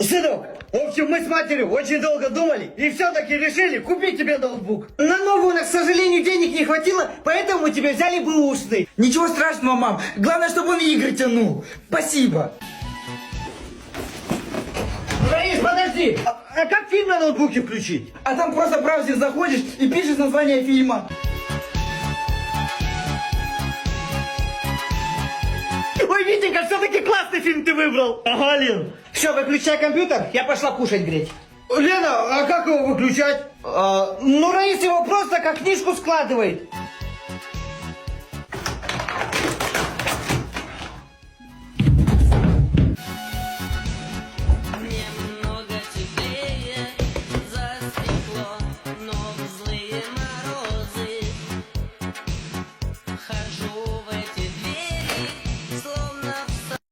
Сынок, в общем, мы с матерью очень долго думали и все-таки решили купить тебе ноутбук. На новый у нас, к сожалению, денег не хватило, поэтому мы тебе взяли бэушный. Ничего страшного, мам. Главное, чтобы он игры тянул. Спасибо. Раис, подожди! А как фильм на ноутбуке включить? А там просто в браузер заходишь и пишешь название фильма. Ой, Витенька, все-таки классный фильм ты выбрал. Ага, Лен. Все, выключай компьютер, я пошла кушать греть. Лена, а как его выключать? Ну, Раис его просто как книжку складывает.